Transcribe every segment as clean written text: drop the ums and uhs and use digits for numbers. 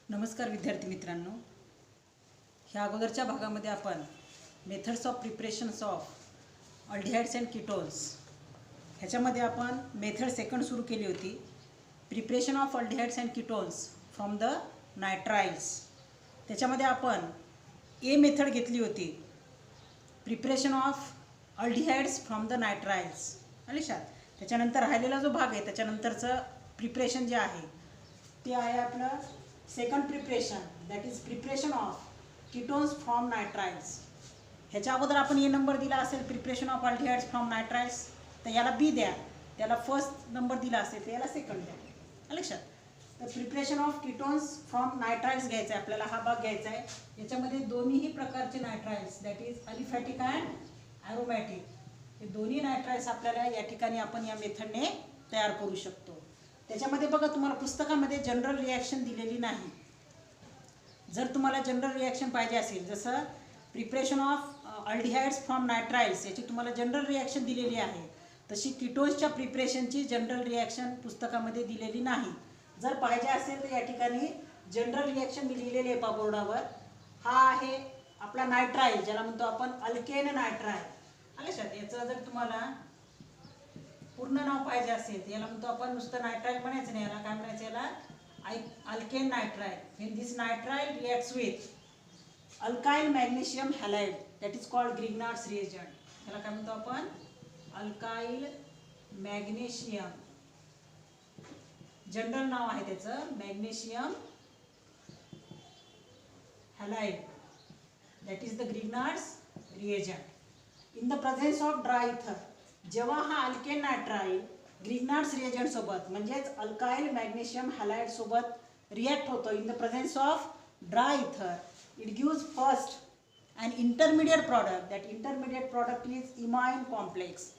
नमस्कार विद्यार्थी मित्रांनो, ह्या अगोदरच्या भागामध्ये आपण methods of preparations of aldehydes and ketones ह्याच्यामध्ये आपण मेथड सेकंड सुरू केली होती. Preparation of aldehydes and ketones from the nitriles. त्याच्यामध्ये आपण ए मेथड घेतली होती, preparation of aldehydes from the nitriles. Alisha त्याच्यानंतर राहिलेला जो भाग आहे त्याच्यानंतरचं प्रिपरेशन जे आहे ते आहे आपलं second preparation, that is preparation of ketones from nitriles. ह्याच्या अगोदर आपण ए नंबर दिला असेल preparation of aldehydes from nitriles, तर याला बी द्या. त्याला फर्स्ट नंबर दिला असेल तर याला सेकंड द्या. लक्षात. तर प्रिपरेशन ऑफ कीटोन्स फ्रॉम नायट्राइल्स घ्यायचं आहे आपल्याला, हा भाग घ्यायचा आहे. याच्यामध्ये दोन्हीही प्रकारचे nitriles, that is aliphatic and aromatic, हे दोन्ही नायट्राइल्स आपल्याला या ठिकाणी आपण या मेथडने तयार करू शकतो. त्याच्यामध्ये बघा, तुम्हाला पुस्तकामध्ये जनरल रिॲक्शन दिलेली नाही. जर तुम्हाला जनरल रिॲक्शन पाहिजे असेल, जसं प्रिपरेशन ऑफ अल्डिहाइड्स फ्रॉम नायट्राइल्स याची तुम्हाला जनरल रिॲक्शन दिलेली आहे, तशी कीटोन्सच्या प्रिपरेशनची जनरल रिॲक्शन पुस्तकामध्ये दिलेली नाही. जर पाहिजे असेल तर या ठिकाणी जनरल रिॲक्शन मी लिहिलेली आहे बोर्डावर. हा आहे आपला नायट्राइल, ज्याला म्हणतो आपण अल्केन नायट्राइल. लक्षात. याचं जर तुम्हाला पूर्ण नाव पाहिजे असेल तर याला म्हणतो आपण नुसतं नायट्राइल म्हणायचं नाही, याला काय म्हणायचं, याला alkane nitrile. When this nitrile reacts with alkyl magnesium halide, that is called Grignard's reagent. याला काय म्हणतो आपण, अल्काइल मॅग्नेशियम. जनरल नाव आहे त्याचं magnesium halide, that is the Grignard's reagent. In the presence of dry ether, जेव्हा हा alkane nitrile Grignard's reagent सोबत म्हणजेच अल्काइल मॅग्नेशियम हॅलाइड सोबत रिॲक्ट होतो in the presence of dry ether, it gives first and intermediate product. That intermediate product is imine complex.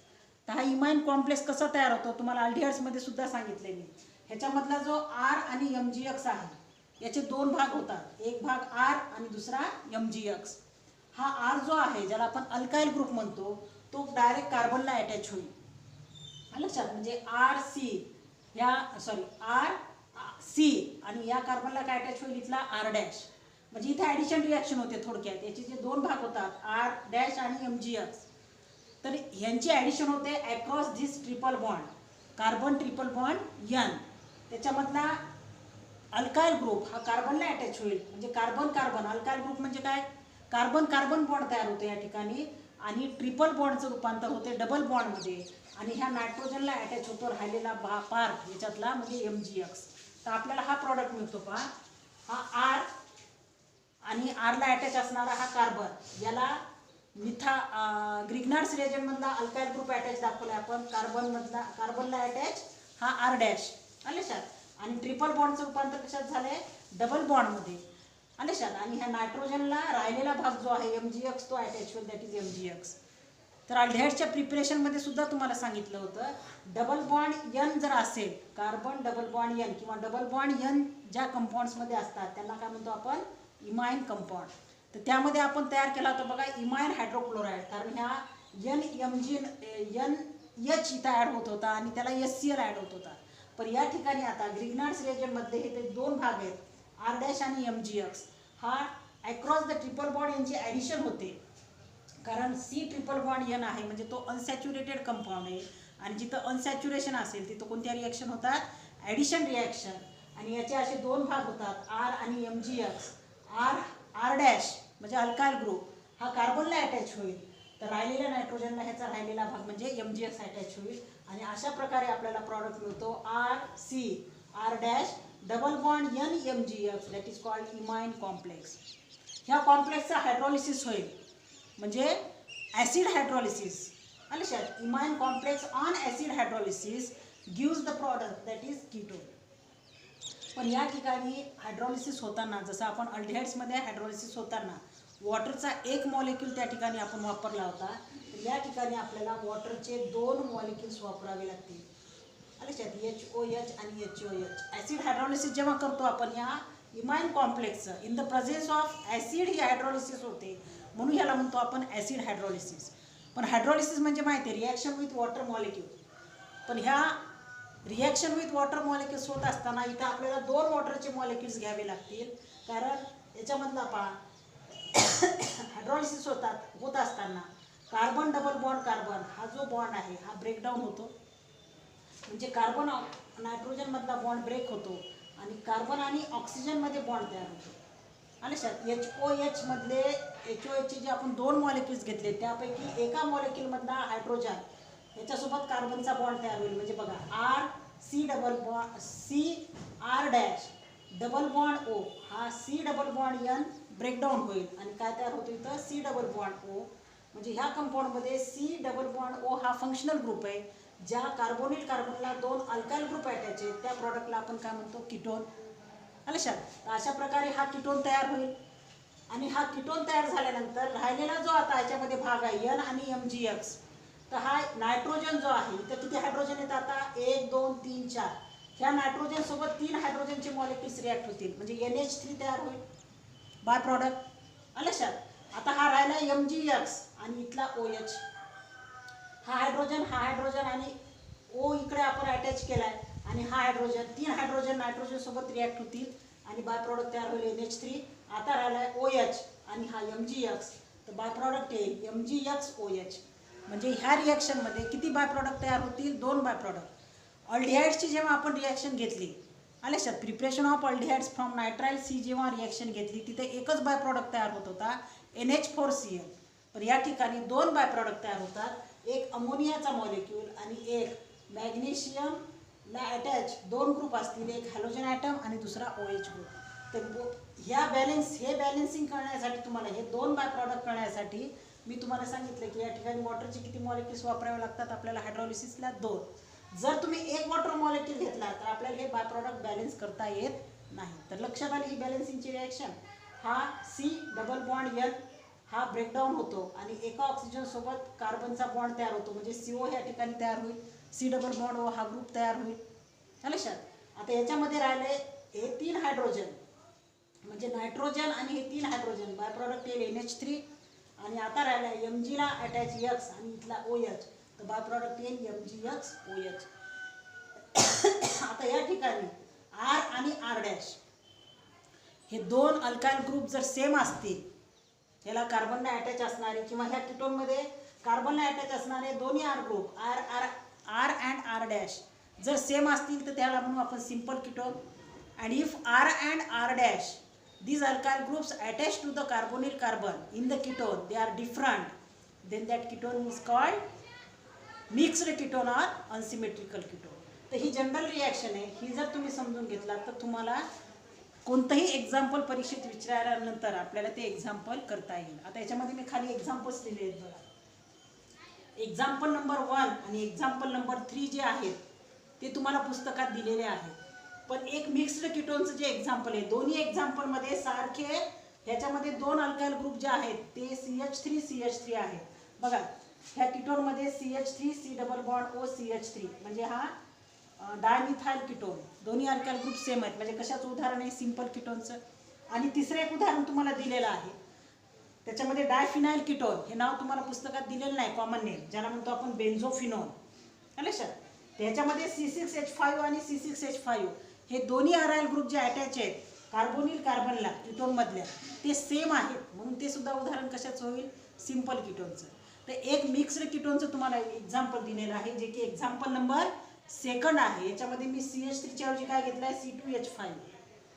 तर हा imine complex कसा तयार होतो तुम्हाला अल्डिहाइड्समध्ये सुद्धा सांगितले मी. ह्याच्यामधला जो आर आणि MgX आहे याचे दोन भाग होतात, एक भाग आर आणि दुसरा MgX. हा आर जो आहे ज्याला आपण अल्काइल ग्रुप म्हणतो तो डायरेक्ट कार्बनला अटॅच होईल. लक्षात. म्हणजे RC या RC आणि या कार्बनला काय अटॅच होईल, इथला R डॅश. म्हणजे इथे ॲडिशन रिॲक्शन होते थोडक्यात. याचे जे दोन भाग होतात R डॅश आणि MgX, तर ह्यांची ॲडिशन होते across this triple bond, carbon triple bond N. त्याच्यामधला अल्काइल ग्रुप हा कार्बनला अटॅच होईल. म्हणजे कार्बन कार्बन, अल्काइल ग्रुप म्हणजे काय, कार्बन कार्बन बॉन्ड तयार होतो या ठिकाणी, आणि ट्रिपल बॉन्डचं रूपांतर होते डबल बॉन्डमध्ये, आणि ह्या नायट्रोजनला अटॅच होतो राहिलेला पार्ट याच्यातला म्हणजे MgX. तर आपल्याला हा प्रॉडक्ट मिळतो पहा, हा R आणि Rला अटॅच असणारा हा कार्बन, याला ग्रिग्नार्ड्स रिएजंटमधला अल्काइल ग्रुप अटॅच दाखवला आपण. कार्बनला अटॅच हा R डॅश. लक्षात. आणि ट्रिपल बॉन्डचं रूपांतर कशात झालंय, डबल बॉन्डमध्ये. लक्षात. आणि ह्या नायट्रोजनला राहिलेला भाग जो आहे MgX तो अटॅच होईल, दॅट इज MgX. तर अल्डिहाइड्सच्या प्रिपरेशनमध्ये सुद्धा तुम्हाला सांगितलं होतं, डबल बॉन्ड N जर असेल, कार्बन डबल बॉन्ड N किंवा डबल बॉन्ड N ज्या कंपाऊंड्समध्ये असतात त्यांना काय म्हणतो आपण, इमाइन कंपाऊंड. तर त्यामध्ये आपण तयार केला होता बघा इमाइन हायड्रोक्लोराईड, कारण ह्या NH इथं ॲड होत होता आणि त्याला HCl ॲड होत होता. पण या ठिकाणी आता ग्रिग्नार्ड्स रिएजंटमध्ये हे ते दोन भाग आहेत, R डॅश आणि MgX. हा अक्रॉस द ट्रिपल बॉन्ड यांची ॲडिशन होते, कारण C ट्रिपल बॉन्ड N आहे म्हणजे तो अनसॅच्युरेटेड कंपाऊंड आहे, आणि जिथं अनसॅच्युरेशन असेल तिथं कोणत्या रिॲक्शन होतात, ॲडिशन रिॲक्शन. आणि याचे असे दोन भाग होतात R आणि MgX. R डॅश म्हणजे अल्काइल ग्रुप हा कार्बनला अटॅच होईल, तर राहिलेल्या नायट्रोजनला ह्याचा राहिलेला भाग म्हणजे MgX अटॅच होईल, आणि अशा प्रकारे आपल्याला प्रॉडक्ट मिळतो RC R dash double bond N MgX, that is called imine complex. ह्या कॉम्प्लेक्सचा हायड्रॉलिसिस होईल म्हणजे ॲसिड हायड्रॉलिसिस. लक्षात. Imine complex on acid hydrolysis gives the product that is ketone. पण या ठिकाणी हायड्रॉलिसिस होताना, जसं आपण अल्डिहाइड्समध्ये हायड्रॉलिसिस होताना वॉटरचा एक मॉलिक्यूल त्या ठिकाणी आपण वापरला होता, तर या ठिकाणी आपल्याला वॉटरचे दोन मॉलिक्युल्स वापरावे लागतील. लक्षात. HOH आणि HOH. ॲसिड हायड्रॉलिसिस जेव्हा करतो आपण या इमाइन कॉम्प्लेक्सचं, in the presence of acid ही हायड्रॉलिसिस होते, म्हणून ह्याला म्हणतो आपण ॲसिड हायड्रॉलिसिस. पण हायड्रॉलिसिस म्हणजे माहिती आहे रिॲक्शन विथ वॉटर मॉलिक्यूल. पण ह्या रिॲक्शन विथ वॉटर मॉलिक्युल्स होत असताना इथं आपल्याला 2 वॉटरचे मॉलिक्युल्स घ्यावे लागतील, कारण याच्यामधला पहा हायड्रॉलिसिस होत असताना कार्बन डबल बॉन्ड कार्बन हा जो बॉन्ड आहे हा ब्रेकडाऊन होतो, म्हणजे कार्बन नायट्रोजन मधला बॉन्ड ब्रेक होतो आणि कार्बन आणि ऑक्सिजन मध्ये बॉन्ड तयार होतो. आणि HOH मधले HOH चे जे आपण 2 मॉलिक्युल्स घेतले त्यापैकी एका मॉलिक्युल मधला हायड्रोजन याच्यासोबत कार्बनचा बॉन्ड तयार होईल, म्हणजे बघा C R dash double bond O हा C double bond N breakdown होईल आणि काय तयार होतो इथं C डबल बॉन्ड O, म्हणजे ह्या कंपाऊंडमध्ये C डबल बॉन्ड O हा फंक्शनल ग्रुप आहे. ज्या कार्बोनिल कार्बनला 2 अल्काइल ग्रुप अटॅच आहेत त्या प्रॉडक्टला आपण काय म्हणतो, कीटोन. लक्षात. तर अशा प्रकारे हा कीटोन तयार होईल आणि हा कीटोन तयार झाल्यानंतर राहिलेला जो आता याच्यामध्ये भाग आहे N आणि MgX, तर हा नायट्रोजन जो आहे तर किती हायड्रोजन येतात आता 1 2 3 4, ह्या नायट्रोजन सोबत 3 हायड्रोजनचे मॉलिक्युल्स रिॲक्ट होतील, म्हणजे NH3 तयार होईल बाय प्रॉडक्ट. लक्षात. आता हा राहिला MgX आणि इथला OH, हा हायड्रोजन आणि O इकडे आपण अटॅच केलाय आणि हा हायड्रोजन, 3 हायड्रोजन नायट्रोजन सोबत रिॲक्ट होतील आणि बाय प्रॉडक्ट तयार होईल NH3. आता राहिलाय OH आणि हा MgX, तर बाय प्रॉडक्ट येईल MgX-OH, म्हणजे ह्या रिॲक्शनमध्ये किती बाय प्रॉडक्ट तयार होतील, 2 बाय प्रॉडक्ट. अल्डिहाइड्सची जेव्हा आपण रिॲक्शन घेतली, लक्षात, preparation of aldehydes from nitriles जेव्हा रिॲक्शन घेतली तिथे एकच बाय प्रॉडक्ट तयार होत होता NH4Cl, पण या ठिकाणी 2 बाय प्रॉडक्ट तयार होतात, एक अमोनियाचा मॉलिक्यूल आणि एक मॅग्नेशियमला अटॅच 2 ग्रुप असतील, एक हॅलोजन ॲटम आणि दुसरा OH ग्रुप. तर हे बॅलेन्सिंग करण्यासाठी तुम्हाला हे 2 बाय प्रॉडक्ट करण्यासाठी मी तुम्हाला सांगितलं की या ठिकाणी वॉटरचे किती मॉलिक्युल्स वापरावे लागतात आपल्याला, हायड्रॉलिसिसला 2. जर तुम्ही एक वॉटर मॉलिक्यूल घेतला तर आपल्याला हे बाय प्रॉडक्ट बॅलेन्स करता येत नाही. तर लक्षात आली ही बॅलेन्सिंगची रिॲक्शन. हा C डबल बॉन्ड N हा ब्रेकडाऊन होतो आणि एका ऑक्सिजन सोबत कार्बनचा बॉन्ड तयार होतो, म्हणजे CO या ठिकाणी तयार होईल, C डबल बॉन्ड O हा ग्रुप तयार होईल. लक्षात. आता याच्यामध्ये राहिले हे 3 हायड्रोजन, म्हणजे नायट्रोजन आणि हे 3 हायड्रोजन, बाय प्रॉडक्ट येईल NH3 आणि आता राहिला Mg ला अटॅच X आणि इथला OH, तर बाय प्रॉडक्ट येईल MgX-OH. आता या ठिकाणी R आणि R डॅश हे 2 अल्काइल ग्रुप जर सेम असतील, याला कार्बनला अटॅच असणारे किंवा ह्या कीटोनमध्ये कार्बनला अटॅच असणारे दोन्ही R group R and R dash जर सेम असतील तर त्याला म्हणू आपण simple ketone. And if R and R dash these alkyl groups attached to the carbonyl carbon in the ketone they are different, then that ketone is called mixed ketone or unsymmetrical ketone. तर ही general reaction आहे, ही जर तुम्ही समजून घेतला तर तुम्हाला कोणतंही example परीक्षेत विचारल्यानंतर आपल्याला ते एक्झाम्पल करता येईल. आता याच्यामध्ये मी खाली एक्झाम्पल्स लिहिले आहेत बघा. एक्झाम्पल नंबर 1 आणि एक्झाम्पल नंबर 3 जे आहेत ते तुम्हाला पुस्तकात दिलेले आहेत, पण एक मिक्स्ड कीटोनचं जे एक्झाम्पल आहे, दोन्ही एक्झाम्पलमध्ये सारखे ह्याच्यामध्ये 2 अल्काइल ग्रुप जे आहेत ते CH3 आहेत. बघा ह्या कीटोनमध्ये CH3 C double bond O CH3, म्हणजे हा डायमिथाइल कीटोन, दोन्ही अल्काइल ग्रुप सेम आहेत, म्हणजे कशाचं उदाहरण आहे, सिंपल कीटोनचं. आणि तिसरं एक उदाहरण तुम्हाला दिलेलं आहे, त्याच्यामध्ये डायफिनाइल कीटोन, हे नाव तुम्हाला पुस्तकात दिलेलं नाही, कॉमन नेम ज्याला म्हणतो आपण बेन्झोफिनोन. लक्षात. त्याच्यामध्ये C6H5 आणि C6H5 हे दोन्ही अरायल ग्रुप जे अटॅच आहेत कार्बोनिल कार्बनला कीटोनमधल्या ते सेम आहेत, म्हणून ते सुद्धा उदाहरण कशाचं होईल, सिंपल कीटोनचं. तर एक मिक्स्ड कीटोनचं तुम्हाला एक्झाम्पल दिलेलं आहे, जे की एक्झाम्पल नंबर 2 आहे. याच्यामध्ये मी CH3 च्या ऐवजी काय घेतलं आहे, C2H5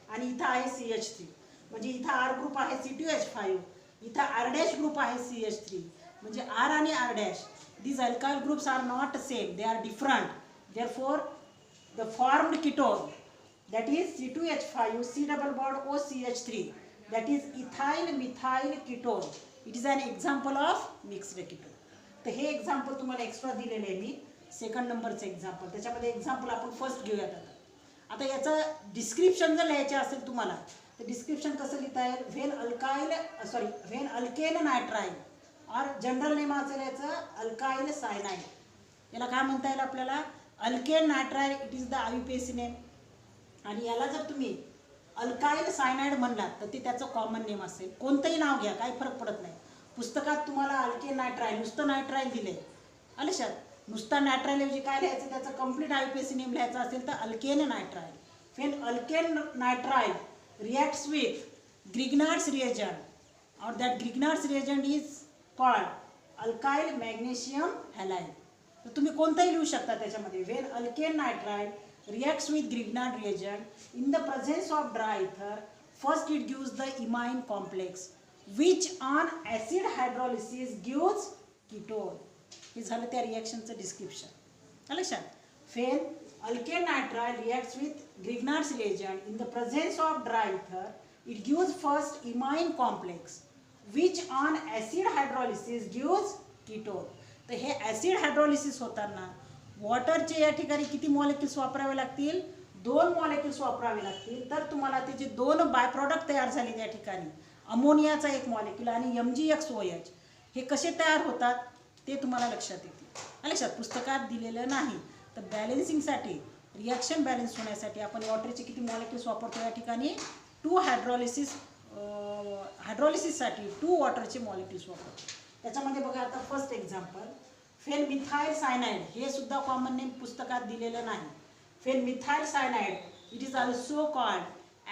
आणि इथं आहे CH3, म्हणजे इथं R ग्रुप आहे C2H5, इथं R डॅश ग्रुप आहे CH3, म्हणजे R आणि R dash these alkyl groups are not same, they are different, therefore the formed ketone that is C2H5 C double bond OCH3, that is ethyl methyl ketone, it is an example of mixed ketone. तर हे example तुम्हाला extra दिलेले आहे मी, 2nd नंबरचं example. त्याच्यामध्ये example आपण first घेऊयात. आता याचं डिस्क्रिप्शन जर लिहायचे असेल तुम्हाला तर डिस्क्रिप्शन कसं लिहिता येईल, व्हेन अल्केन नायट्राइल और जनरल नेम असेल याचं अल्काइल सायनाइड. याला काय म्हणता येईल आपल्याला, alkane nitrile, it is the आयुपेसी name. आणि याला जर तुम्ही अल्काइल सायनाइड म्हणलात तर ते त्याचं कॉमन नेम असेल. कोणतंही नाव घ्या, काही फरक पडत नाही. पुस्तकात तुम्हाला अल्केन नायट्राइल नुसतं नायट्राइल दिले, लक्षात. नुसता नायट्राईलऐवजी काय लिहायचं, त्याचं कम्प्लीट IUPAC नेम लिहायचं असेल तर alkane nitrile. Wien alkane nitrile reacts with Grignard's reagent और that Grignard's reagent is called alkyl magnesium halide. तर तुम्ही कोणताही लिहू शकता त्याच्यामध्ये. Wien alkane nitrile reacts with Grignard reagent in the presence of dry ether, first it gives the imine complex which on acid hydrolysis gives ketone. हे झालं त्या रिॲक्शनचं description. लक्षात. Wien alkane nitrile reacts with Grignard's reagent in the presence of dry ether, it gives first imine complex which on acid hydrolysis gives ketone. तर हे acid hydrolysis होताना वॉटरचे या ठिकाणी किती मॉलिक्युल्स वापरावे लागतील, 2 मॉलिक्युल्स वापरावे लागतील. तर तुम्हाला ते जे 2 बाय प्रॉडक्ट तयार झाले त्या ठिकाणी, अमोनियाचा एक मॉलिक्युल आणि MgXOH, हे कसे तयार होतात ते तुम्हाला लक्षात येतील. लक्षात. पुस्तकात दिलेलं नाही. तर बॅलेन्सिंगसाठी, रिॲक्शन बॅलन्स होण्यासाठी आपण वॉटरचे किती मॉलिक्युल्स वापरतो या ठिकाणी, 2 हायड्रॉलिसिससाठी 2 वॉटरचे मॉलिक्युल्स वापरतो. त्याच्यामध्ये बघा आता फर्स्ट एक्झाम्पल, फेन मिथाइल सायनाइड. हे सुद्धा कॉमन नेम पुस्तकात दिलेलं नाही. फेन methyl cyanide it is also called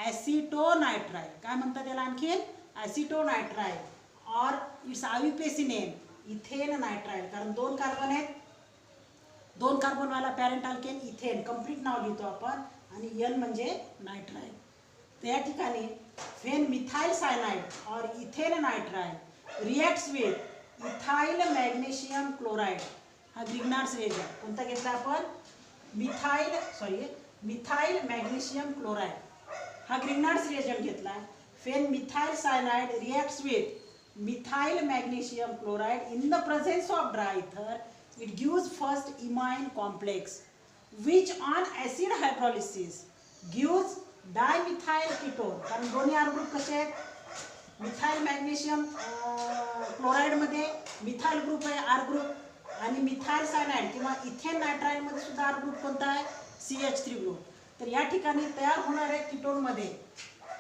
acetonitrile. काय म्हणतात त्याला आणखीन, ॲसिटोनायट्राईल. और it's IUPAC name ethane nitrile. कारण 2 कार्बन आहेत, 2 कार्बनवाला पॅरेंट अल्केन इथेन, कम्प्लीट नाव लिहितो आपण, आणि N म्हणजे नायट्राईल. तर या ठिकाणी फेन मिथाइल सायनाइड और ethane nitrile reacts with methyl magnesium chloride. हा ग्रिग्नार्ड्स रिएजंट कोणता घेतला आपण, मिथाइल मॅग्नेशियम क्लोराईड. हा ग्रिग्नार्ड्स रिएजंट घेतला. फेन methyl cyanide reacts with methyl magnesium chloride in the presence of dry ether, it gives first imine complex which on acid hydrolysis gives dimethyl ketone. कारण दोन्ही R group कसे आहेत, methyl magnesium क्लोराईडमध्ये methyl group आहे, R group, आणि methyl cyanide किंवा ethane नायट्राईलमध्ये सुद्धा आर ग्रुप कोणता आहे, CH3 ग्रुप. तर या ठिकाणी तयार होणाऱ्या कीटोनमध्ये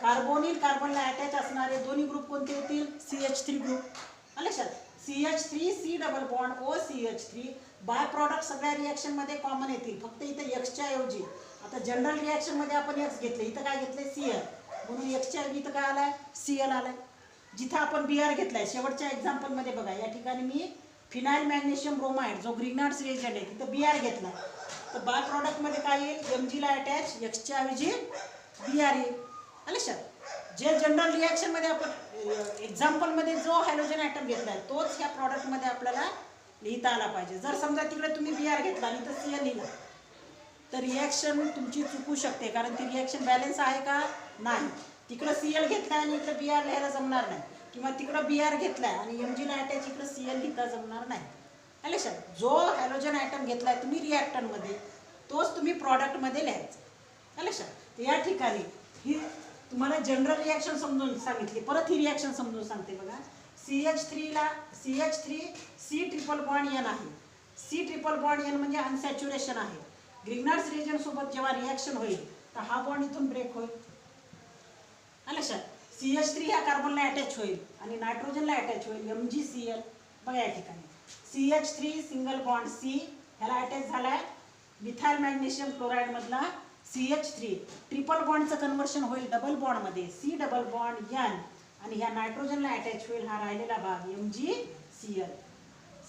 कार्बोनिल कार्बनला अटॅच असणारे दोन्ही ग्रुप कोणते येतील, CH3 ग्रुप. लक्षात. CH3 C double bond OCH3 bye product सगळ्या रिॲक्शनमध्ये कॉमन येतील. फक्त इथं Xच्या ऐवजी, आता जनरल रिॲक्शनमध्ये आपण X घेतले, इथं काय घेतले, Cl, म्हणून Xच्या ऐवजी इथं काय आलाय, Cl आलाय. जिथं आपण Br घेतलाय शेवटच्या एक्झाम्पलमध्ये बघा, या ठिकाणी मी फिनाइल मॅग्नेशियम ब्रोमाइड जो ग्रिग्नार्ड्स रिएजंट आहे तिथं Br घेतला. तर बाय प्रॉडक्टमध्ये काय येईल, Mg ला अटॅच, Xच्या ऐवजी Br येईल. लक्षात. जे जनरल रिॲक्शनमध्ये आपण एक्झाम्पलमध्ये जो हॅलोजन आयटम घेतला आहे तोच ह्या प्रॉडक्टमध्ये आपल्याला लिहिता आला पाहिजे. जर समजा तिकडे तुम्ही Br घेतला आणि इथं Cl लिहिलं तर रिॲक्शन तुमची चुकू शकते. कारण ती रिॲक्शन बॅलन्स आहे का, नाही. तिकडं Cl घेतलाय आणि इकडं Br लिहायला जमणार नाही, किंवा तिकडं Br घेतलाय आणि Mg ला अटॅच इकडं Cl लिहिता जमणार नाही. लक्षात. जो हॅलोजन आयटम घेतलाय तुम्ही रिॲक्टरमध्ये तोच तुम्ही प्रॉडक्टमध्ये लिहायचं. लक्षात. या ठिकाणी ही तुम्हाला जनरल रिॲक्शन समजून सांगितली. परत ही रिॲक्शन समजून सांगते बघा. CH3 C triple bond N आहे. C ट्रिपल बॉन्ड N म्हणजे अनसॅच्युरेशन आहे. ग्रिग्नार्ड्स रिएजंट सोबत जेव्हा रिॲक्शन होईल तर हा बॉन्ड इथून ब्रेक होईल. लक्षात. CH3 ह्या कार्बनला अटॅच होईल आणि नायट्रोजनला अटॅच होईल, MgCl. बघा या ठिकाणी CH3 सिंगल बॉन्ड C ह्याला अटॅच झालाय मिथाइल मॅग्नेशियम क्लोराईड मधला CH3. ट्रिपल बॉन्डचं कन्व्हर्शन होईल डबल बॉन्डमध्ये, C डबल बॉन्ड N, आणि ह्या नायट्रोजनला अटॅच होईल हा राहिलेला भाग MgCl.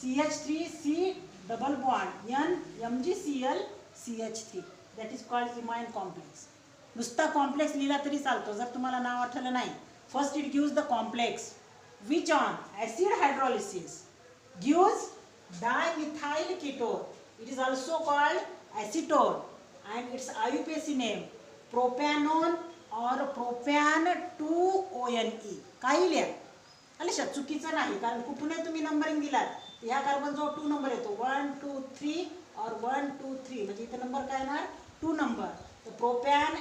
CH3 C double bond N MgCl CH3, that is called imine complex. नुसता कॉम्प्लेक्स लिहिला तरी चालतो जर तुम्हाला नाव आठवलं नाही. First it gives the complex which on acid hydrolysis gives dimethyl ketone. It is also called acetone and its IUPAC name propanone or propan 2ONE. काही लिहा. लक्षात. चुकीचं नाही, कारण कुठूनही तुम्ही नंबरिंग दिलात ह्या कार्बन जो 2 नंबर येतो 1 2 3 और 1 2 3 म्हणजे इथे नंबर काय येणार 2 नंबर. तर प्रोपॅन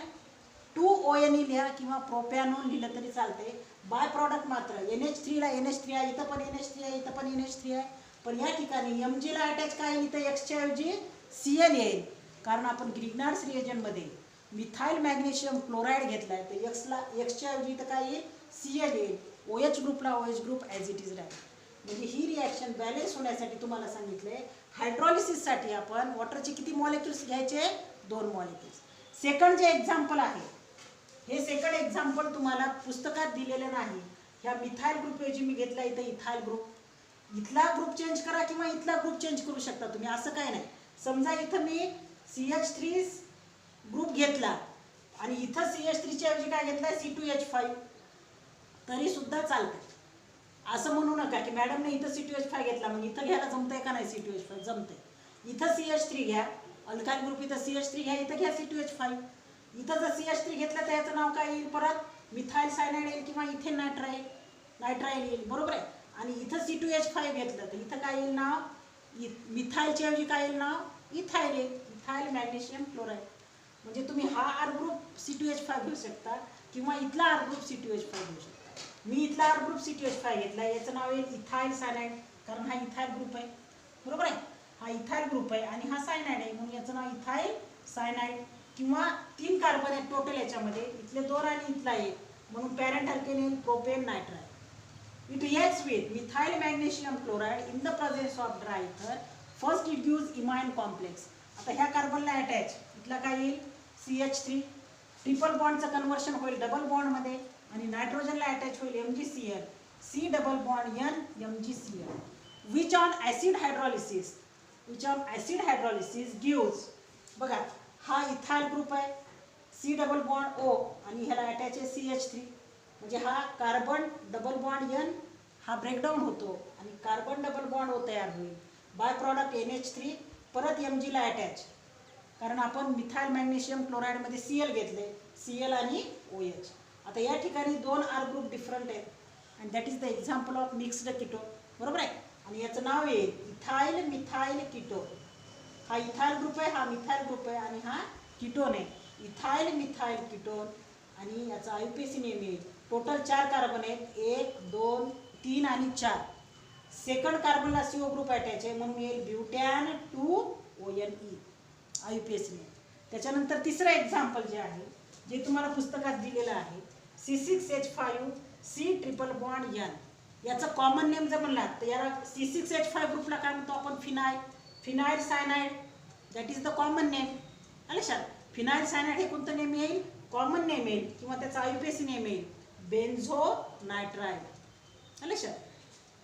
2ONE लिहा किंवा प्रोपॅनोन लिहिलं तरी चालते. बाय प्रॉडक्ट मात्र NH3 ला NH3 आहे, इथं पण NH3 आहे, इथं पण NH3 आहे. पण या ठिकाणी Mg ला अटॅच काय इथं Xच्या ऐवजी Cl येईल, कारण आपण ग्रिग्नार्ड्स रिएजंटमध्ये मिथाइल मॅग्नेशियम क्लोराईड घेतलाय. तर Xच्या ऐवजी इथं काय येईल, Cl येईल. OH ग्रुपला OH group as it is राहील. म्हणजे ही रिॲक्शन बॅलन्स होण्यासाठी तुम्हाला सांगितलंय हायड्रॉलिसिससाठी आपण वॉटरचे किती मॉलिक्युल्स घ्यायचे 2 मॉलिक्युल्स. सेकंड जे एक्झाम्पल आहे हे सेकंड एक्झाम्पल तुम्हाला पुस्तकात दिलेलं नाही. ह्या मिथाईल ग्रुप ऐवजी मी घेतला इथं इथाईल ग्रुप. इथला ग्रुप चेंज करा किंवा इथला ग्रुप चेंज करू शकता तुम्ही, असं काय नाही. समजा इथं मी CH3 ग्रुप घेतला आणि इथं CH3 च्या ऐवजी काय घेतलाय C2H5 तरी सुद्धा चालतं. असं म्हणू नका की मॅडमने इथं C2H5 घेतला मग इथं घ्यायला जमतंय का नाही. C2H5 जमतंय. इथं CH3 घ्या, अल्काईल ग्रुप इथं CH3 घ्या, इथं घ्या C2H5. इथं जर CH3 घेतलं तर याचं नाव काय येईल परत मिथाईल सायनाइड येईल किंवा इथेन नायट्राईल येईल, बरोबर आहे. आणि इथं C2H5 घेतलं तर इथं काय येईल नाव, मिथाईलच्या ऐवजी काय येईल नाव इथाईल येईल, इथाईल मॅग्नेशियम क्लोराईड. म्हणजे तुम्ही हा R ग्रुप C2H5 घेऊ शकता किंवा इथला R ग्रुप C2H5 घेऊ शकता. मी इथला R ग्रुप C2H5 घेतला, याचं नाव येईल इथाईल सायनाइड कारण हा इथाईल ग्रुप आहे, बरोबर आहे. हा इथाईल ग्रुप आहे आणि हा सायनाइड आहे म्हणून याचं नाव इथाईल सायनाइड. किंवा 3 कार्बन आहेत टोटल याच्यामध्ये, इथले 2 आणि इथला 1 म्हणून पॅरेंट अल्केन येईल propane nitrile. It reacts with methyl magnesium chloride in the presence of dry ether. First it gives imine complex. आता ह्या कार्बनला अटॅच इथला काय येईल CH3, ट्रिपल बॉन्डचं कन्वर्शन होईल डबल बॉन्ड मध्ये आणि नायट्रोजनला अटॅच होईल MgCl, C double bond N MgCl. Which on acid hydrolysis gives, बघा हा इथाईल ग्रुप आहे C डबल बॉन्ड O आणि ह्याला अटॅच आहे CH3 म्हणजे हा कार्बन डबल बॉन्ड N हा ब्रेकडाऊन होतो आणि कार्बन डबल बॉन्ड O तयार होईल. बाय प्रॉडक्ट NH3 परत Mg ला अटॅच कारण आपण मिथाईल मॅग्नेशियम क्लोराईड मध्ये Cl घेतले, Cl आणि OH. आता या ठिकाणी 2 R ग्रुप डिफरंट आहेत and that is the example of mixed ketone, बरोबर आहे. आणि याचं नाव आहे इथाईल मिथाईल कीटोन. हा इथाईल ग्रुप आहे, हा मिथाईल ग्रुप आहे आणि हा कीटोन आहे इथाईल मिथाईल कीटोन. आणि याचा IUPAC नेम येईल. टोटल 4 कार्बन आहेत 1 2 3 आणि 4. सेकंड कार्बनला CO ग्रुप अटॅच आहे म्हणून येईल ब्युटॅन 2ONE IUPAC नेम. त्याच्यानंतर तिसरं एक्झाम्पल जे आहे जे तुम्हाला पुस्तकात दिलेलं आहे C6H5 C triple bond N. याचा कॉमन नेम जर म्हणला तर याला C6H5 ग्रुपला काय म्हणतो आपण phenyl cyanide. That is the common name. आले सर, फिनाइल सायनाइड हे कोणतं नेम येईल कॉमन नेम येईल किंवा त्याचा IUPAC नेम येईल बेन्झो नायट्राइल. आले sir.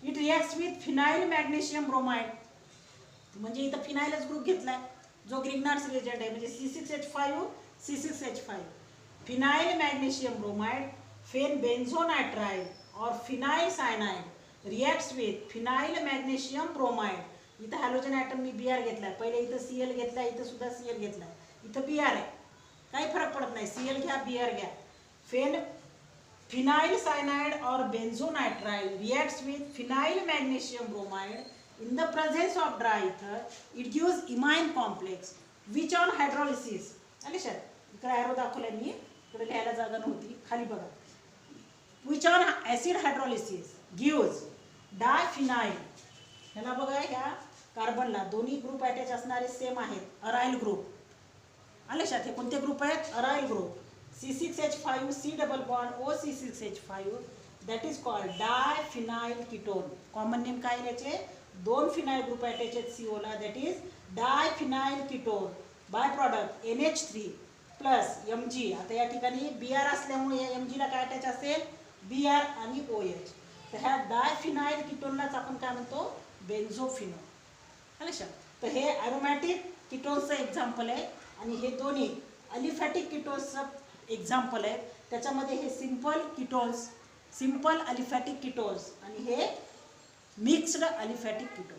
It reacts with phenyl magnesium bromide म्हणजे इथं फिनाइलच ग्रुप घेतलाय जो ग्रिग्नार्ड्स रिएजंट आहे म्हणजे C6H5 फिनाइल मॅग्नेशियम ब्रोमाइड फेन बेन्झो नायट्राइल और phenyl cyanide reacts with phenyl magnesium bromide. इथं हॅलोजन ॲटम मी Br घेतलाय, पहिले इथं Cl घेतलाय, इथं सुद्धा Cl घेतलाय, इथं Br आहे, काही फरक पडत नाही. Cl घ्या Br घ्या. फेन फिनाइल सायनाइड और benzonitrile reacts with phenyl magnesium bromide in the presence of dry ether. It gives imine complex which on hydrolysis. आले सर, इकडे एरो दाखवलाय मी, इकडे लिहायला जागा नव्हती, खाली बघा. Which on acid hydrolysis gives diphenyl. ह्याला बघा ह्या कार्बनला दोन्ही ग्रुप अटॅच असणारे सेम आहेत अराइल ग्रुप. आले सर, हे कोणते ग्रुप आहेत aryl group. C6H5 C double bond O C6H5 that is called diphenyl ketone. Common name काय याचे 2 फिनाइल ग्रुप अटॅच आहेत CO ला, that is diphenyl ketone. By product NH3 plus Mg. आता या ठिकाणी Br असल्यामुळे या Mg ला काय अटॅच असेल Br आणि OH. तर ह्या डायफिनाइल कीटोनलाच आपण काय म्हणतो बेन्झोफिनोल. आले सर. तर हे ॲरोमॅटिक कीटोन्सचं एक्झाम्पल आहे आणि हे दोन्ही अलिफॅटिक कीटोन्सचं एक्झाम्पल आहे. त्याच्यामध्ये हे सिंपल अलिफॅटिक कीटोन्स आणि हे मिक्स्ड अलिफॅटिक कीटोन.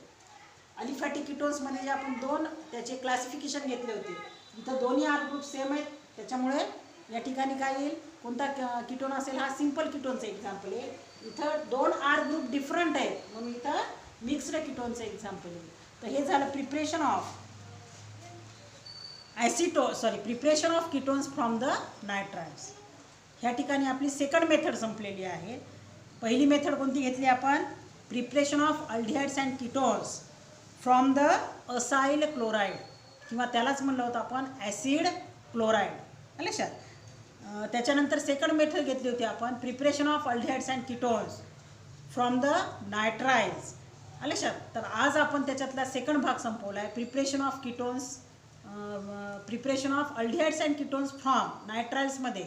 अलिफॅटिक कीटोन्समध्ये जे आपण 2 त्याचे क्लासिफिकेशन घेतले होते, इथं दोन्ही R ग्रुप सेम आहेत त्याच्यामुळे या ठिकाणी काय येईल कोणता कीटोन असेल हा सिंपल कीटोनचं एक्झाम्पल आहे. इथं 2 R ग्रुप डिफरंट आहेत म्हणून इथं मिक्स्ड कीटोनचं एक्झाम्पल आहे. तर हे झालं preparation of ketones from the nitriles. ह्या ठिकाणी आपली सेकंड मेथड संपलेली आहे. पहिली मेथड कोणती घेतली आपण preparation of aldehydes and ketones from the acyl chloride किंवा त्यालाच म्हणलं होतं आपण ॲसिड क्लोराईड. आले सर. त्याच्यानंतर सेकंड मेथड घेतली होती आपण preparation of aldehydes and ketones from the nitriles आलं लक्षात. तर आज आपण त्याच्यातला सेकंड भाग संपवला आहे, preparation of ketones, preparation of aldehydes and ketones from नायट्राइल्समध्ये.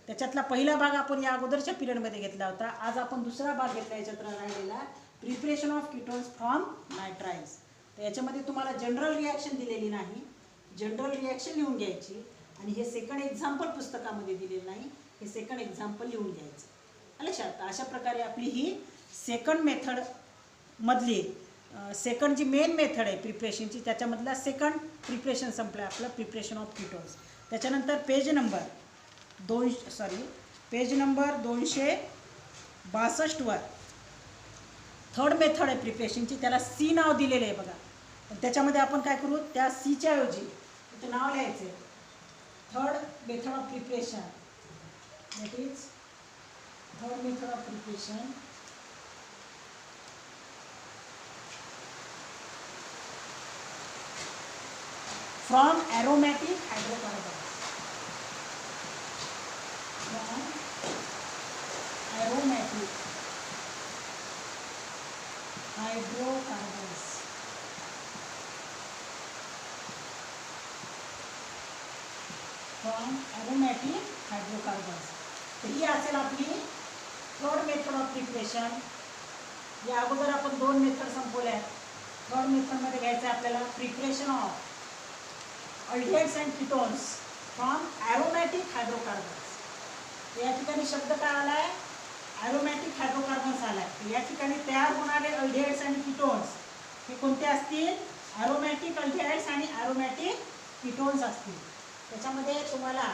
त्याच्यातला पहिला भाग आपण या अगोदरच्या पिरियडमध्ये घेतला होता. आज आपण दुसरा भाग घेतला याच्यात राहिलेला, preparation of ketones from nitriles. तर याच्यामध्ये तुम्हाला जनरल रिॲक्शन दिलेली नाही, जनरल रिॲक्शन लिहून घ्यायची आणि हे सेकंड एक्झाम्पल पुस्तकामध्ये दिलेलं नाही, हे सेकंड एक्झाम्पल लिहून घ्यायचं लक्षात. अशा प्रकारे आपली ही सेकंड मेथड मधली सेकंड जी मेन मेथड आहे प्रिपरेशनची, त्याच्यामधला सेकंड प्रिपरेशन संपलं आपलं, प्रिपरेशन ऑफ किटोन्स. त्याच्यानंतर पेज नंबर 262 वर थर्ड मेथड आहे प्रिपरेशनची, त्याला सी नाव दिलेलं आहे बघा. पण त्याच्यामध्ये आपण काय करू, त्या सीच्या ऐवजी इथं नाव लिहायचं आहे, third method of preparation, that is third method of preparation from aromatic hydrocarbons. From aromatic hydrocarbons. From aromatic hydrocarbons. तर ही असेल आपली थर्ड मेथड ऑफ प्रिपरेशन. या अगोदर आपण दोन मेथड संपवल्या आहेत. थर्ड मेथडमध्ये घ्यायचं आहे आपल्याला preparation of aldehydes and ketones from aromatic hydrocarbons. या ठिकाणी शब्द काय आला आहे, ॲरोमॅटिक हायड्रोकार्बन्स आला आहे. या ठिकाणी तयार होणारे अल्डिहाइड्स आणि किटोन्स हे कोणते असतील, ॲरोमॅटिक अल्डिहाइड्स आणि ॲरोमॅटिक किटोन्स असतील. त्याच्यामध्ये तुम्हाला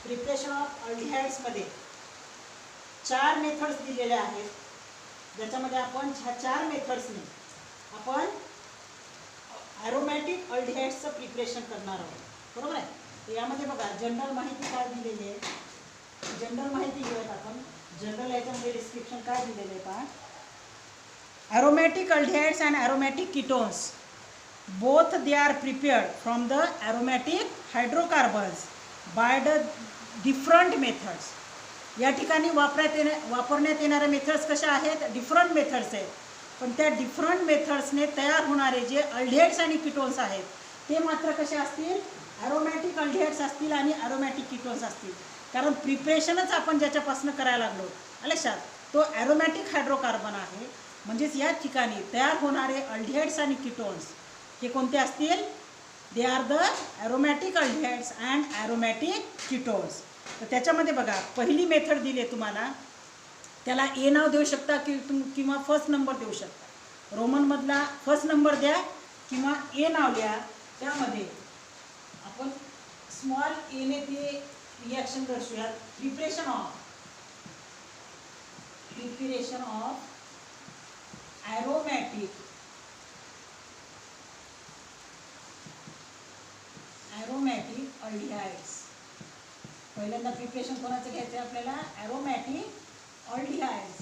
प्रिपरेशन ऑफ अल्डिहाइड्समध्ये 4 मेथड्स दिलेल्या आहेत, ज्याच्यामध्ये आपण ह्या 4 मेथड्सने आपण ॲरोमॅटिक अल्डिहाइड्सचं प्रिपरेशन करणार आहोत, बरोबर आहे. तर यामध्ये बघा जनरल माहिती काय दिलेली आहे, जनरल माहिती घेऊयात आपण. जनरल याच्यामध्ये डिस्क्रिप्शन काय दिलेलं आहे पहा. Aromatic aldehydes and aromatic ketones both they are prepared from the aromatic hydrocarbons by the different methods. या ठिकाणी वापरण्यात येणाऱ्या मेथड्स कशा आहेत, डिफरंट मेथड्स आहेत. पण त्या डिफरंट मेथड्सने तयार होणारे जे अल्डिहाइड्स आणि किटोन्स आहेत ते मात्र कसे असतील, ॲरोमॅटिक अल्डिहाइड्स असतील आणि ॲरोमॅटिक किटोन्स असतील. कारण प्रिपरेशनच आपण ज्याच्यापासून करायला लागलो लक्षात, तो ॲरोमॅटिक हायड्रोकार्बन आहे. म्हणजेच या ठिकाणी तयार होणारे अल्डिहाइड्स आणि किटोन्स हे कोणते असतील, they are the aromatic aldehydes and aromatic ketones. तर त्याच्यामध्ये बघा पहिली मेथड दिली आहे तुम्हाला, त्याला ए नाव देऊ शकता किंवा फर्स्ट नंबर देऊ शकता. रोमनमधला फर्स्ट नंबर द्या किंवा ए नाव लिहा. त्यामध्ये आपण स्मॉल एने ते रिॲक्शन दर्शवूयात. Preparation of aromatic aldehydes. पहिल्यांदा प्रिपरेशन कोणाचं घ्यायचं आहे आपल्याला, aromatic aldehydes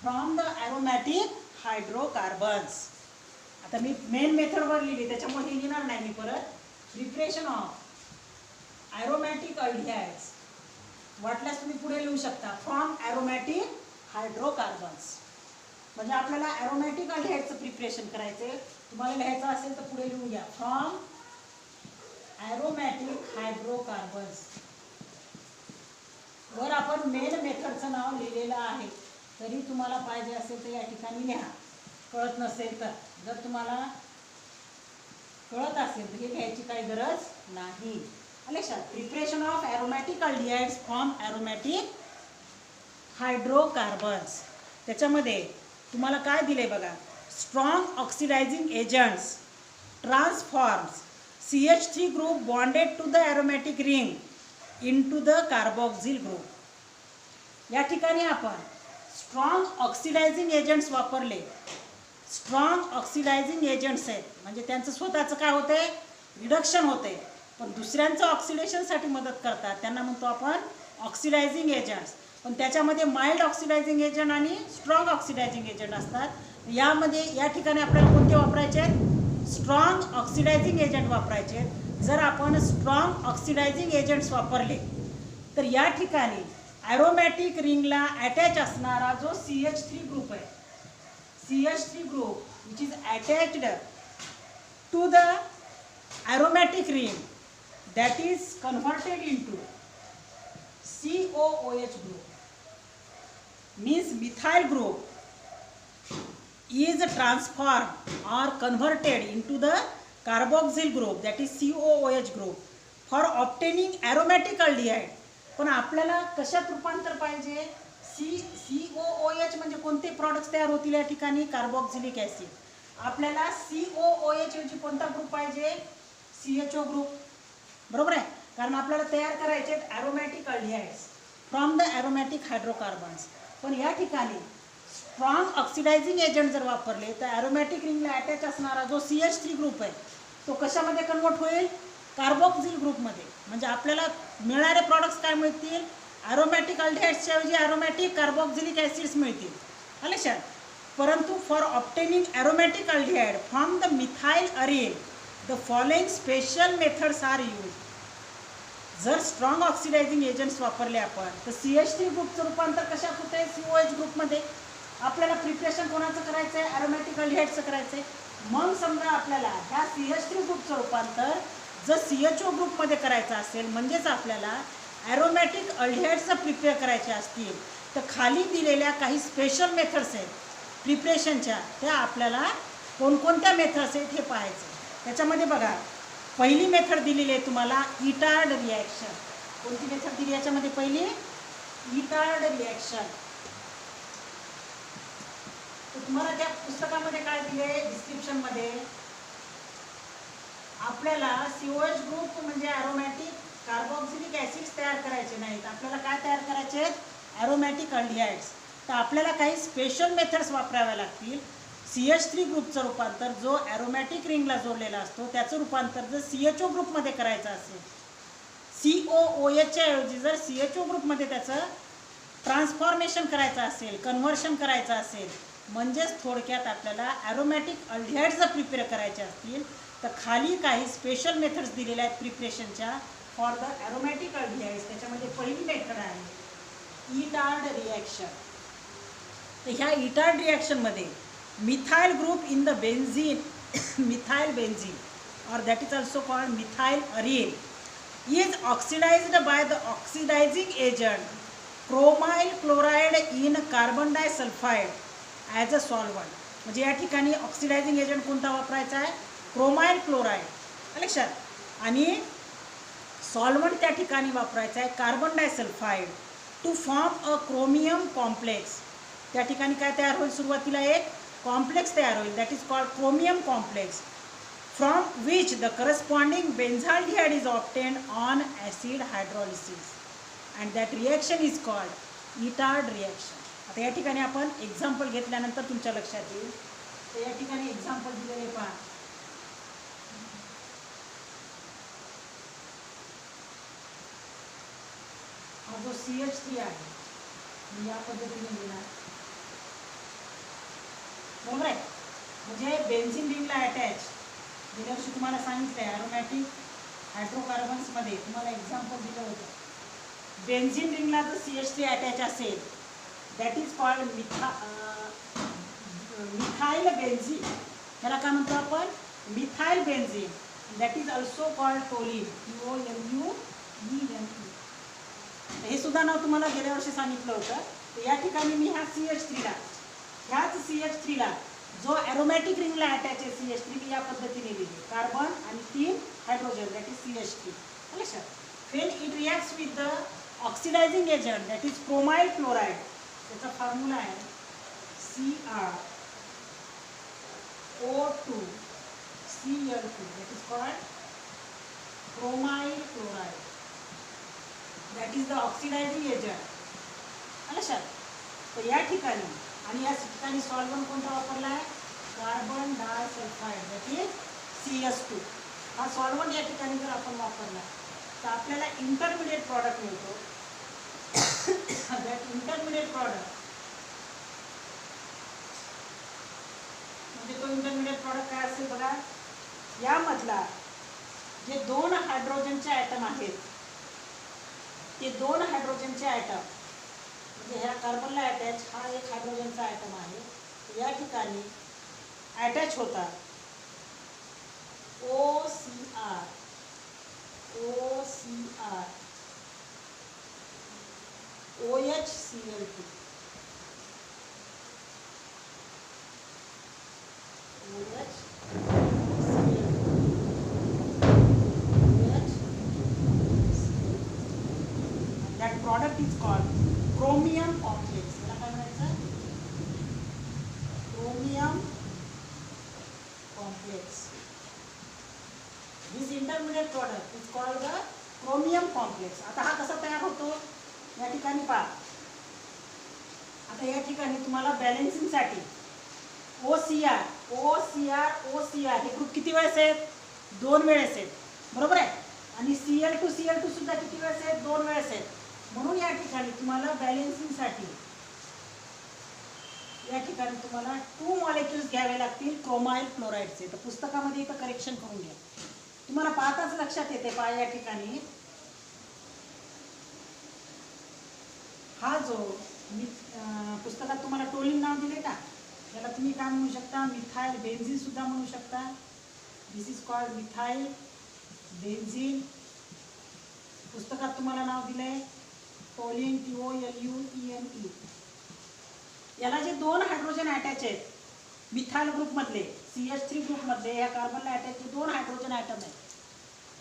from the aromatic hydrocarbons. आता मी मेन मेथडवर लिहिली त्याच्यामुळे हे लिहिणार नाही मी परत. प्रिपरेशन ऑफ ॲरोमॅटिक अल्डिहाइड्स, वाटल्यास तुम्ही पुढे लिहू शकता फ्रॉम ॲरोमॅटिक हायड्रोकार्बन्स. म्हणजे आपल्याला ॲरोमॅटिक अल्डिहाइडचं प्रिपरेशन करायचं आहे. तुम्हाला लिहायचं असेल तर पुढे लिहून घ्या, फ्रॉम ॲरोमॅटिक हायड्रोकार्बन्स. वर आपण मेन मेथडचं नाव लिहिलेलं आहे, तरी तुम्हाला पाहिजे असेल तर या ठिकाणी लिहा. कळत नसेल तर, जर तुम्हाला कळत असेल तर हे घ्यायची काही गरज नाही. लक्षात, preparation of aromatic aldehydes from aromatic hydrocarbons. त्याच्यामध्ये तुम्हाला काय दिले बघा, strong oxidizing agents transforms CH3 group bonded to the aromatic ring into the carboxyl group. या ठिकाणी आपण स्ट्रॉंग ऑक्सिडायझिंग एजंट्स वापरले. स्ट्रॉंग ऑक्सिडायझिंग एजंट्स आहेत म्हणजे त्यांचं स्वतःचं काय होतंय, रिडक्शन होते, पण दुसऱ्यांचं ऑक्सिडेशनसाठी मदत करतात, त्यांना म्हणतो आपण ऑक्सिडायझिंग एजंट्स. पण त्याच्यामध्ये माइल्ड ऑक्सिडायझिंग एजंट आणि स्ट्रॉंग ऑक्सिडायझिंग एजंट असतात. यामध्ये या ठिकाणी आपल्याला कोणते वापरायचे आहेत, स्ट्रॉंग ऑक्सिडायझिंग एजंट वापरायचे. जर आपण स्ट्रॉंग ऑक्सिडायझिंग एजंट्स वापरले तर या ठिकाणी ॲरोमॅटिक रिंगला अटॅच असणारा जो CH3 ग्रुप आहे, CH3 group which is attached to the aromatic ring that is converted into COOH group. Means methyl group is transformed or converted into the carboxyl group that is COOH group for obtaining aromatic aldehyde. पण आपल्याला कशात रूपांतर पाहिजे? COOH म्हणजे कोणते products तयार होतील या ठिकाणी? Carboxylic acid. आपल्याला COOH ऐवजी कोणता ग्रुप पाहिजे? CHO group. बरोबर आहे, कारण आपल्याला तयार करायचे aromatic aldehydes from the aromatic hydrocarbons. पण या ठिकाणी स्ट्रॉंग ऑक्सिडायझिंग एजंट जर वापरले तर ॲरोमॅटिक रिंगला अटॅच असणारा जो CH3 ग्रुप आहे तो कशामध्ये कन्वर्ट होईल? कार्बोक्सिल ग्रुपमध्ये. म्हणजे आपल्याला मिळणारे प्रॉडक्ट्स काय मिळतील? ॲरोमॅटिक अल्डिहाइड्सच्या ऐवजी ॲरोमॅटिक कार्बोक्सिलिक ॲसिड्स मिळतील. आलं लक्षात? परंतु for obtaining aromatic aldehyde from the methyl arene the following special methods are use. जर स्ट्रॉंग ऑक्सिडायझिंग एजंट्स वापरले आपण तर CH3 ग्रुपचं रूपांतर कशात होतं आहे? COH ग्रुपमध्ये. आपल्याला प्रिपरेशन कोणाचं करायचं आहे? ॲरोमॅटिक अल्डिहाइडचं करायचं आहे. मग समजा आपल्याला ह्या CH3 ग्रुपचं रूपांतर जर CHO ग्रुपमध्ये करायचं असेल म्हणजेच आपल्याला ॲरोमॅटिक अल्डिहाइड्सचं प्रिपेअर करायचे असतील तर खाली दिलेल्या काही स्पेशल मेथड्स आहेत प्रिपरेशनच्या, त्या आपल्याला कोणकोणत्या मेथड्स आहेत हे पाहायचं. त्याच्यामध्ये बघा, पहिली मेथड दिलेली आहे तुम्हाला इटार्ड रिॲक्शन. कोणती मेथड दिली याच्यामध्ये? पहिली इटार्ड रिॲक्शन. तर तुम्हाला त्या पुस्तकामध्ये काय दिले डिस्क्रिप्शनमध्ये? आपल्याला COH ग्रुप म्हणजे ॲरोमॅटिक कार्बोक्सिलिक ॲसिड्स तयार करायचे नाहीत, आपल्याला काय तयार करायचे आहेत? Aromatic aldehydes. तर आपल्याला काही स्पेशल मेथड्स वापराव्या लागतील. CH3 ग्रुपचं रूपांतर जो ॲरोमॅटिक रिंगला जोडलेला असतो त्याचं रूपांतर जर CHO ग्रुपमध्ये करायचं असेल, COOHच्या ऐवजी जर CHO ग्रुपमध्ये त्याचं ट्रान्सफॉर्मेशन करायचं असेल, कन्व्हर्शन करायचं असेल, म्हणजेच थोडक्यात आपल्याला ॲरोमॅटिक अल्डिहाइड्स जर प्रिपेअर करायचे असतील तर खाली काही स्पेशल मेथड्स दिलेल्या आहेत प्रिपरेशनच्या फॉर द ॲरोमॅटिक अल्डिहाइड्स. त्याच्यामध्ये पहिली मेथड आहे इटार्ड रिॲक्शन. तर ह्या इटार्ड रिॲक्शनमध्ये methyl group in the benzene methyl benzene और that is also called methyl arene is oxidized by the oxidizing agent chromyl chloride in carbon disulphide as a solvent. म्हणजे या ठिकाणी oxidizing agent कोणता वापरायचा आहे? Chromyl chloride. लक्षात. आणि solvent त्या ठिकाणी वापरायचा आहे carbon disulphide to form a chromium complex. त्या ठिकाणी काय तयार होईल? सुरुवातीला एक कॉम्प्लेक्स तयार होईल that is called chromium complex from which the corresponding benzaldehyde is obtained on acid hydrolysis and that reaction is called Itard reaction. आता या ठिकाणी आपण एक्झाम्पल घेतल्यानंतर तुमच्या लक्षात येईल. तर या ठिकाणी एक्झाम्पल दिलेले पहा. हा जो CH3 आहे या पद्धतीने लिहिणार. बरोबर आहे. म्हणजे बेन्झीन रिंगला अटॅच गेल्या वर्षी तुम्हाला सांगितलं आहे ॲरोमॅटिक हायड्रोकार्बन्समध्ये तुम्हाला एक्झाम्पल दिलं होतं. बेन्झीन रिंगला जर CH3 अटॅच असेल that is called methyl benzene. त्याला काय म्हणतो आपण? Methyl benzene. That is also called toluene. TOLUENE. हे सुद्धा नाव तुम्हाला गेल्या वर्षी सांगितलं होतं. तर या ठिकाणी मी ह्या CH3 ला जो ॲरोमॅटिक रिंगला अटॅच आहे CH3 या पद्धतीने लिहिली. कार्बन आणि 3 हायड्रोजन दॅट इज CH3. लक्षात. Wien it reacts with the oxidizing agent that is chromyl chloride. त्याचा फॉर्म्युला आहे CrO2 Cl2 that is called chromyl chloride. That is the oxidizing agent. लक्षात. तर या ठिकाणी आणि या ठिकाणी सॉल्वंट कोणता वापरला आहे? Carbon disulphide that is CS2. हा सॉल्वंट या ठिकाणी जर आपण वापरला तर आपल्याला इंटरमिडिएट प्रॉडक्ट मिळतो. दॅट इंटरमिडिएट प्रॉडक्ट म्हणजे तो इंटरमिडिएट प्रॉडक्ट काय असेल बघा. यामधला जे 2 हायड्रोजनचे ॲटम आहेत ते 2 हायड्रोजनचे ॲटम म्हणजे ह्या कार्बनला अटॅच हा एक हायड्रोजनचा ॲटम आहे. या ठिकाणी अटॅच होतात. OCR OCR OHCl2 that product is called chromium complex. याला काय म्हणायचं? chromium complex. This intermediate product is called the chromium complex. आता हा कसा तयार होतो या ठिकाणी पहा. आता या ठिकाणी तुम्हाला बॅलन्सिंग साठी OCR हे ग्रुप किती वेळेस आहेत? 2 वेळेस आहेत, बरोबर आहे. आणि Cl2 सुद्धा किती वेळेस आहेत? 2 वेळेस आहेत. म्हणून या ठिकाणी तुम्हाला बॅलन्सिंग साठी या ठिकाणी तुम्हाला 2 मॉलिक्युल्स घ्यावे लागतील क्रोमाइल क्लोराईडचे. तर पुस्तकामध्ये इथं करेक्शन करून घ्या. तुम्हाला पाहताच लक्षात येते पहा या ठिकाणी हा जो पुस्तकात तुम्हाला टोलिन नाव दिले का, याला तुम्ही काय म्हणू शकता? मिथाइल बेन्झीन सुद्धा म्हणू शकता. दिस इज कॉल्ड मिथाइल बेन्झीन. पुस्तकात तुम्हाला नाव दिलंय टोलिन, TOLUENE. याला जे 2 हायड्रोजन अटॅच आहेत मिथाइल ग्रुप मधले, CH3 ग्रुप मधले, या कार्बनला अटॅच 2 हायड्रोजन ॲटम आहेत.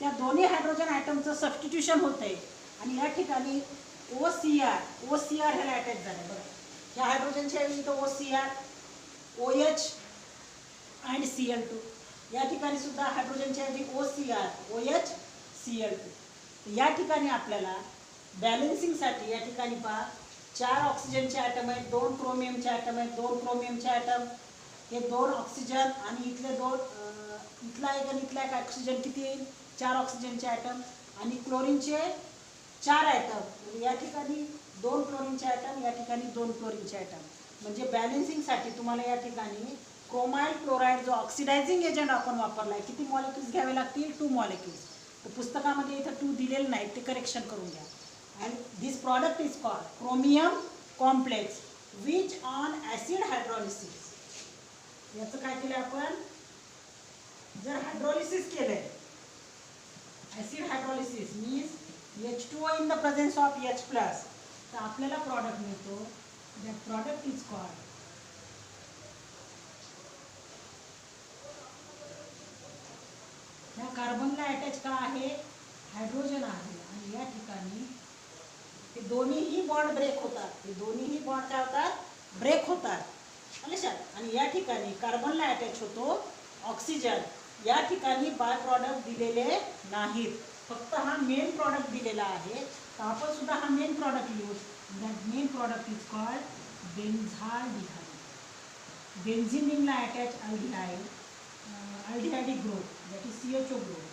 त्या दोन्ही हायड्रोजन ॲटमचं सबस्टिट्यूशन होतंय आणि या ठिकाणी OCR ह्याला अटॅच झालं. बघा या हायड्रोजनच्या ऐवजी इथं OCR, OH आणि Cl2. या ठिकाणी सुद्धा हायड्रोजनच्या ऐवजी OCR, OH, Cl2. या ठिकाणी आपल्याला बॅलन्सिंगसाठी या ठिकाणी पहा 4 ऑक्सिजनचे ॲटम आहेत, 2 क्रोमियमचे ॲटम आहेत, 2 क्रोमियमचे ॲटम, हे 2 ऑक्सिजन आणि इथले 2 इथला एक आणि इथला एक ऑक्सिजन किती येईल? 4 ऑक्सिजनचे ॲटम आणि क्लोरीनचे 4 ॲटम. म्हणजे या ठिकाणी 2 क्लोरीनचे ॲटम, या ठिकाणी 2 क्लोरीनचे ॲटम. म्हणजे बॅलन्सिंगसाठी तुम्हाला या ठिकाणी क्रोमाइल क्लोराईड जो ऑक्सिडायझिंग एजंट आपण वापरला आहे, किती मॉलिक्युल्स घ्यावे लागतील? 2 मॉलिक्युल्स. तर पुस्तकामध्ये इथं 2 दिलेले नाही, ते करेक्शन करून घ्या. And this product is called chromium complex which on acid hydrolysis. याचं काय केलं आपण? जर हायड्रॉलिसिस केलंय, acid hydrolysis means H2O in the presence of H+, तर आपल्याला प्रॉडक्ट मिळतो. दॅट प्रॉडक्ट इज कॉल्ड ह्या कार्बनला अटॅच का आहे? हायड्रोजन आहे आणि या ठिकाणी हे दोन्हीही बॉन्ड ब्रेक होतात. हे दोन्हीही बॉन्ड काय होतात? ब्रेक होतात. लक्षात. आणि या ठिकाणी कार्बनला अटॅच होतो ऑक्सिजन. या ठिकाणी बाय प्रॉडक्ट दिलेले नाहीत, फक्त हा मेन प्रॉडक्ट दिलेला आहे. तर आपण सुद्धा हा मेन प्रॉडक्ट लिहू. That main product is called benzaldehyde. Benzene रिंगला attach aldehyde group, that is CHO group,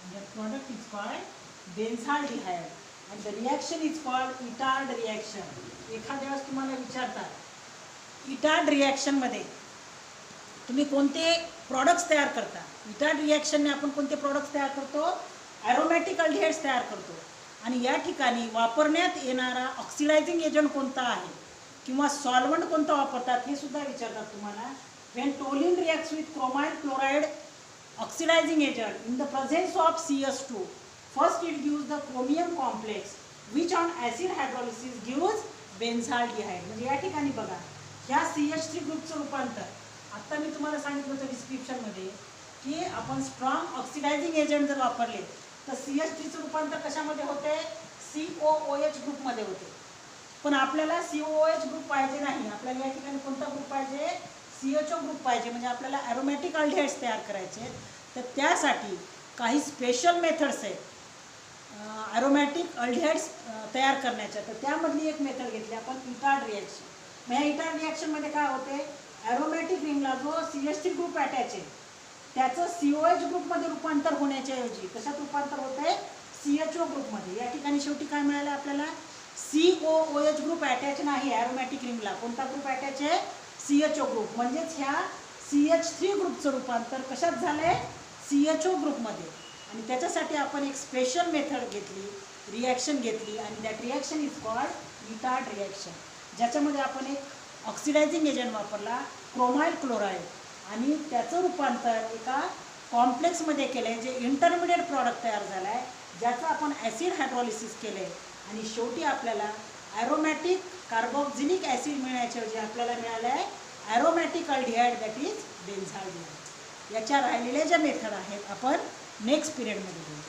and that product is called benzaldehyde and the reaction is called Itard reaction. एखाद्या वेळेस तुम्हाला विचारतात इटार्ड रिॲक्शन मध्ये तुम्ही कोणते products तयार करता? इटार्ड रिॲक्शनने आपण कोणते प्रोडक्ट्स तयार करतो? ॲरोमॅटिक अल्डिहाइड्स तयार करतो. आणि या ठिकाणी वापरण्यात येणारा ऑक्सिडायझिंग एजंट कोणता आहे किंवा सॉल्वंट कोणता वापरतात हे सुद्धा विचारतात तुम्हाला. When toluene reacts with chromyl chloride oxidizing agent in the presence of CH2, first it gives the chromium complex which on acid hydrolysis gives benzaldehyde. म्हणजे या ठिकाणी बघा ह्या CH3 ग्रुपचं रूपांतर आता मी तुम्हाला सांगितलं होतं डिस्क्रिप्शनमध्ये की आपण स्ट्रॉंग ऑक्सिडायझिंग एजंट जर वापरले तर CH3चं रूपांतर कशामध्ये होते? COOH ग्रुपमध्ये होते. पण आपल्याला COOH ग्रुप पाहिजे नाही, आपल्याला या ठिकाणी कोणता ग्रुप पाहिजे? CHO ग्रुप पाहिजे. म्हणजे आपल्याला ॲरोमॅटिक अल्डिहाइड्स तयार करायचे. तर त्यासाठी काही स्पेशल मेथड्स आहेत ॲरोमॅटिक अल्डिहाइड्स तयार करण्याच्या. तर त्यामधली एक मेथड घेतली आपण इटार्ड रिॲक्शन. मग ह्या इटार्ड रिॲक्शनमध्ये काय होते? ॲरोमॅटिक रिंगला जो CH3 ग्रुप अटॅच आहे त्याचं COH ग्रुपमध्ये रूपांतर होण्याच्या ऐवजी कशात रूपांतर होते? CHO ग्रुपमध्ये. या ठिकाणी शेवटी काय मिळालं आपल्याला? COOH ग्रुप अटॅच नाही ॲरोमॅटिक रिंगला. कोणता ग्रुप अटॅच आहे? CHO group. म्हणजेच ह्या CH3 ग्रुपचं रूपांतर कशात झालंय? CHO ग्रुपमध्ये. आणि त्याच्यासाठी आपण एक स्पेशल मेथड घेतली, रिॲक्शन घेतली आणि that reaction is called Etard reaction. ज्याच्यामध्ये आपण एक ऑक्सिडायझिंग एजंट वापरला क्रोमाइल क्लोराईड आणि त्याचं रूपांतर एका कॉम्प्लेक्समध्ये केलं आहे, जे इंटरमिडिएट प्रॉडक्ट तयार झालं आहे, ज्याचं आपण ॲसिड हायड्रॉलिसिस केलं आहे आणि शेवटी आपल्याला ॲरोमॅटिक कार्बोक्झिलिक ॲसिड मिळण्याच्याऐवजी आपल्याला मिळालं आहे ॲरोमॅटिक अल्डिहाइड, दॅट इज बेन्झाल्डिहाइड. याच्या राहिलेल्या ज्या मेथड आहेत आपण नेक्स्ट पिरियडमध्ये घेऊ.